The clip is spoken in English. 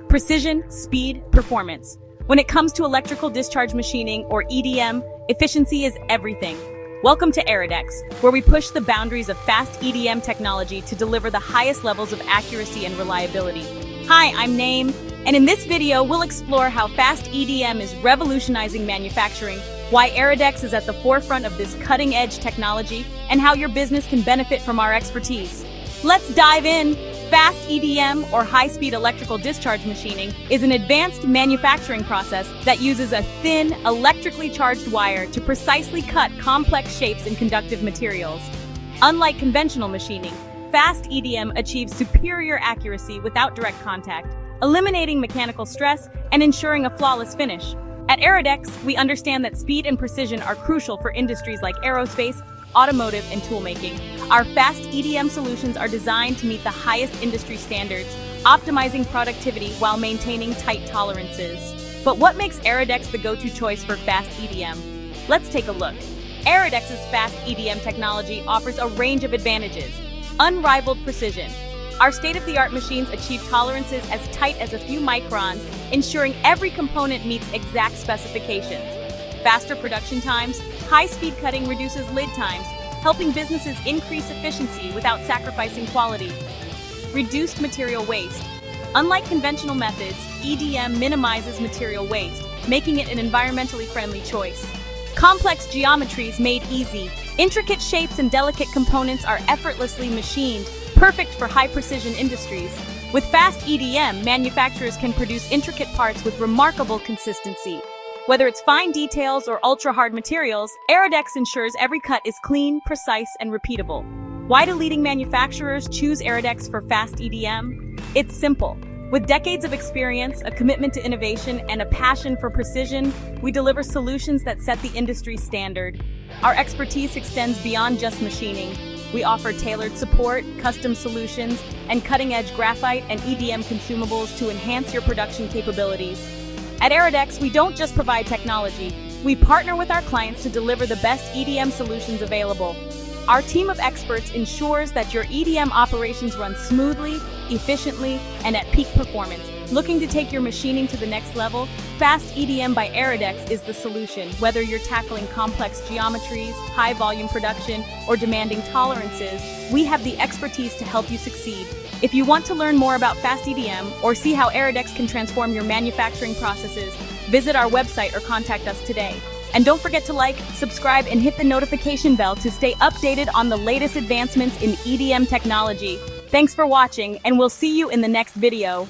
Precision, speed, performance. When it comes to electrical discharge machining, or EDM, efficiency is everything. Welcome to Erodex, where we push the boundaries of fast EDM technology to deliver the highest levels of accuracy and reliability. Hi, I'm Naeem, and in this video, we'll explore how fast EDM is revolutionizing manufacturing, why Erodex is at the forefront of this cutting-edge technology, and how your business can benefit from our expertise. Let's dive in! Fast EDM, or high-speed electrical discharge machining, is an advanced manufacturing process that uses a thin, electrically charged wire to precisely cut complex shapes in conductive materials. Unlike conventional machining, fast EDM achieves superior accuracy without direct contact, eliminating mechanical stress and ensuring a flawless finish. At Erodex, we understand that speed and precision are crucial for industries like aerospace, automotive, and toolmaking. Our fast EDM solutions are designed to meet the highest industry standards, optimizing productivity while maintaining tight tolerances. But what makes Erodex the go-to choice for fast EDM? Let's take a look. Erodex's fast EDM technology offers a range of advantages. Unrivaled precision. Our state-of-the-art machines achieve tolerances as tight as a few microns, ensuring every component meets exact specifications. Faster production times. High-speed cutting reduces lid times, helping businesses increase efficiency without sacrificing quality. Reduced material waste. Unlike conventional methods, EDM minimizes material waste, making it an environmentally friendly choice. Complex geometries made easy. Intricate shapes and delicate components are effortlessly machined, perfect for high-precision industries. With fast EDM, manufacturers can produce intricate parts with remarkable consistency. Whether it's fine details or ultra-hard materials, Erodex ensures every cut is clean, precise, and repeatable. Why do leading manufacturers choose Erodex for fast EDM? It's simple. With decades of experience, a commitment to innovation, and a passion for precision, we deliver solutions that set the industry standard. Our expertise extends beyond just machining. We offer tailored support, custom solutions, and cutting-edge graphite and EDM consumables to enhance your production capabilities. At Erodex, we don't just provide technology, we partner with our clients to deliver the best EDM solutions available. Our team of experts ensures that your EDM operations run smoothly, efficiently, and at peak performance. Looking to take your machining to the next level? Fast EDM by Erodex is the solution. Whether you're tackling complex geometries, high-volume production, or demanding tolerances, we have the expertise to help you succeed. If you want to learn more about fast EDM or see how Erodex can transform your manufacturing processes, visit our website or contact us today. And don't forget to like, subscribe, and hit the notification bell to stay updated on the latest advancements in EDM technology. Thanks for watching, and we'll see you in the next video.